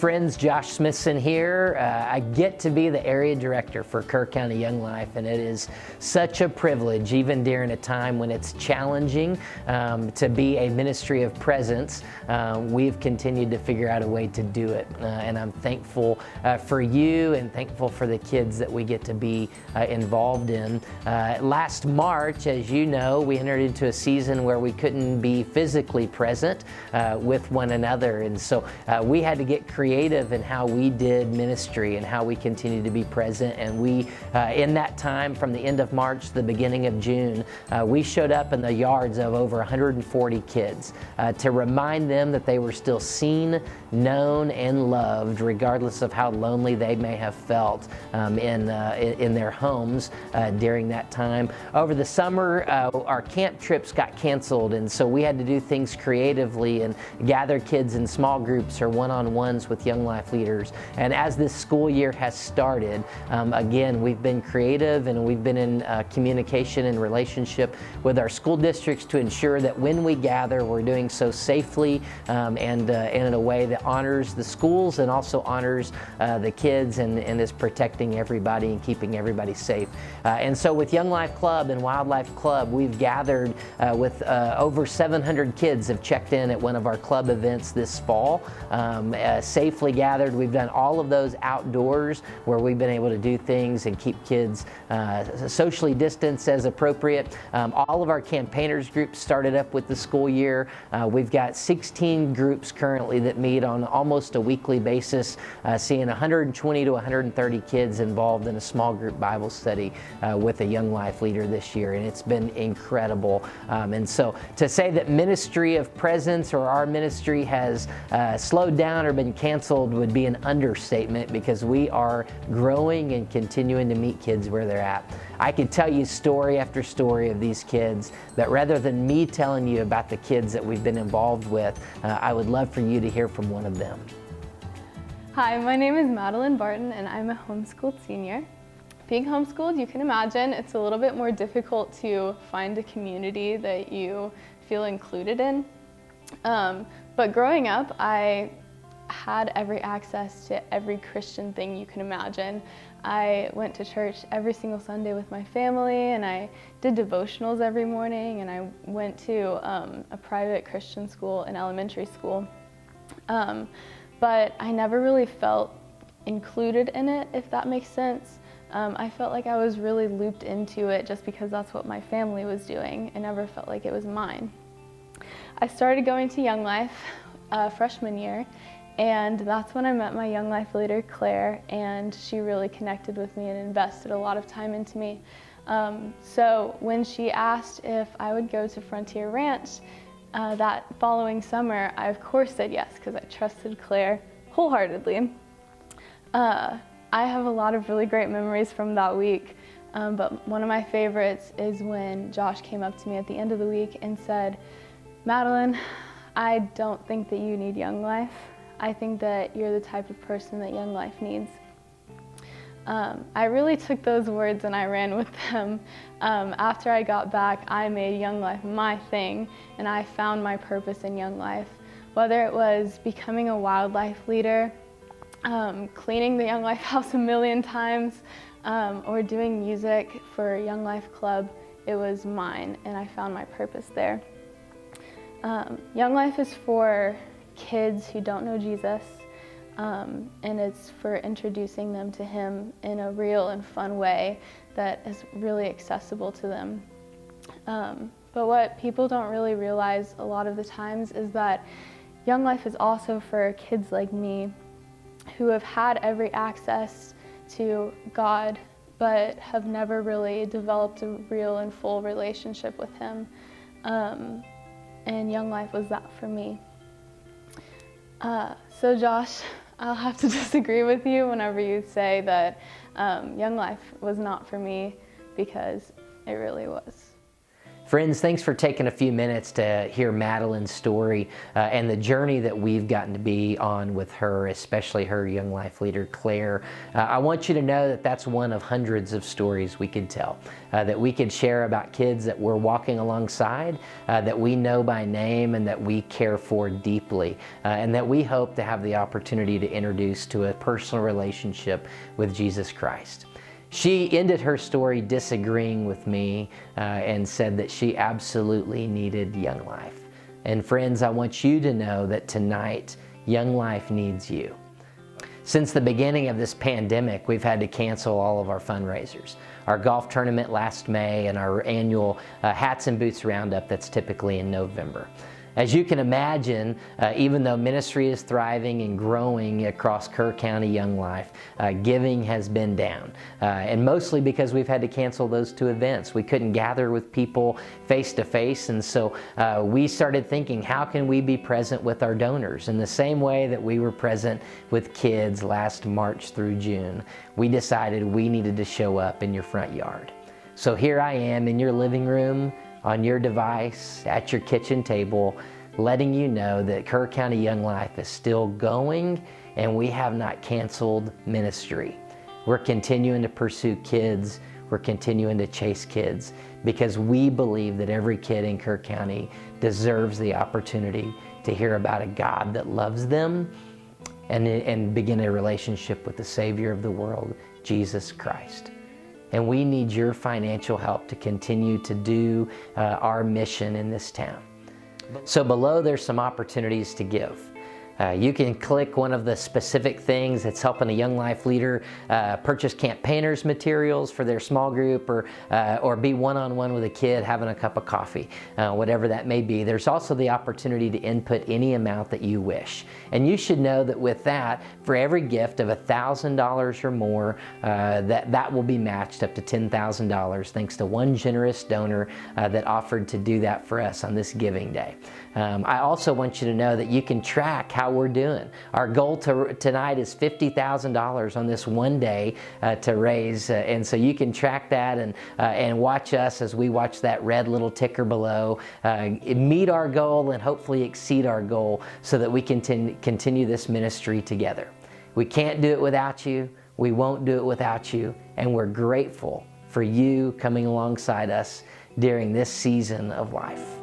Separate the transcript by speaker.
Speaker 1: friends, Josh Smithson here. I get to be the area director for Kerr County Young Life, and it is such a privilege, even during a time when it's challenging, to be a ministry of presence. We've continued to figure out a way to do it, and I'm thankful for you and thankful for the kids that we get to be involved in. Last March, as you know, we entered into a season where we couldn't be physically present with one another, and so we had to get creative in how we did ministry and how we continue to be present. And we, in that time, from the end of March to the beginning of June, we showed up in the yards of over 140 kids to remind them that they were still seen, known, and loved, regardless of how lonely they may have felt in their homes during that time. Over the summer, our camp trips got canceled, and so we had to do things creatively and gather kids in small groups or one-on-ones with Young Life leaders. And as this school year has started, again, we've been creative and we've been in communication and relationship with our school districts to ensure that when we gather, we're doing so safely and in a way that honors the schools and also honors the kids and is protecting everybody and keeping everybody safe. And so with Young Life Club and Wildlife Club, we've gathered with over 700 kids have checked in at one of our club events this fall. Safely gathered. We've done all of those outdoors where we've been able to do things and keep kids socially distanced as appropriate. All of our campaigners groups started up with the school year. We've got 16 groups currently that meet on almost a weekly basis, seeing 120 to 130 kids involved in a small group Bible study with a Young Life leader this year, and it's been incredible. And so to say that ministry of presence or our ministry has slowed down or been canceled would be an understatement, because we are growing and continuing to meet kids where they're at. I could tell you story after story of these kids, but rather than me telling you about the kids that we've been involved with, I would love for you to hear from one of them.
Speaker 2: Hi, my name is Madeline Barton, and I'm a homeschooled senior. Being homeschooled, you can imagine, it's a little bit more difficult to find a community that you feel included in. But growing up, I had every access to every Christian thing you can imagine. I went to church every single Sunday with my family, and I did devotionals every morning, and I went to a private Christian school in elementary school. But I never really felt included in it, if that makes sense. I felt like I was really looped into it just because that's what my family was doing. I never felt like it was mine. I started going to Young Life freshman year, and that's when I met my Young Life leader, Claire, and she really connected with me and invested a lot of time into me. So when she asked if I would go to Frontier Ranch that following summer, I of course said yes, because I trusted Claire wholeheartedly. I have a lot of really great memories from that week, but one of my favorites is when Josh came up to me at the end of the week and said, "Madeline, I don't think that you need Young Life. I think that you're the type of person that Young Life needs." I really took those words and I ran with them. After I got back, I made Young Life my thing, and I found my purpose in Young Life. Whether it was becoming a wildlife leader, cleaning the Young Life house a million times, or doing music for Young Life Club, it was mine, and I found my purpose there. Young Life is for kids who don't know Jesus, and it's for introducing them to Him in a real and fun way that is really accessible to them. But what people don't really realize a lot of the times is that Young Life is also for kids like me who have had every access to God, but have never really developed a real and full relationship with Him. And Young Life was that for me. So Josh, I'll have to disagree with you whenever you say that Young Life was not for me, because it really was.
Speaker 1: Friends, thanks for taking a few minutes to hear Madeline's story and the journey that we've gotten to be on with her, especially her young life leader, Claire. I want you to know that that's one of hundreds of stories we could tell, that we could share about kids that we're walking alongside, that we know by name and that we care for deeply, and that we hope to have the opportunity to introduce to a personal relationship with Jesus Christ. She ended her story disagreeing with me and said that she absolutely needed Young Life. And friends, I want you to know that tonight, Young Life needs you. Since the beginning of this pandemic, we've had to cancel all of our fundraisers. Our golf tournament last May and our annual Hats and Boots Roundup that's typically in November. As you can imagine, even though ministry is thriving and growing across Kerr County Young Life, giving has been down. And mostly because we've had to cancel those two events. We couldn't gather with people face to face, and so we started thinking, how can we be present with our donors? In the same way that we were present with kids last March through June, we decided we needed to show up in your front yard. So here I am in your living room, on your device, at your kitchen table, letting you know that Kerr County Young Life is still going and we have not canceled ministry. We're continuing to pursue kids. We're continuing to chase kids because we believe that every kid in Kerr County deserves the opportunity to hear about a God that loves them and begin a relationship with the Savior of the world, Jesus Christ. And we need your financial help to continue to do our mission in this town. So below there's some opportunities to give. You can click one of the specific things that's helping a Young Life leader purchase campaigners materials for their small group or be one-on-one with a kid having a cup of coffee, whatever that may be. There's also the opportunity to input any amount that you wish. And you should know that with that, for every gift of $1,000 or more, that will be matched up to $10,000 thanks to one generous donor that offered to do that for us on this giving day. I also want you to know that you can track how we're doing. Our goal tonight is $50,000 on this one day to raise, and so you can track that and watch us as we watch that red little ticker below, meet our goal and hopefully exceed our goal so that we can continue this ministry together. We can't do it without you. We won't do it without you, and we're grateful for you coming alongside us during this season of life.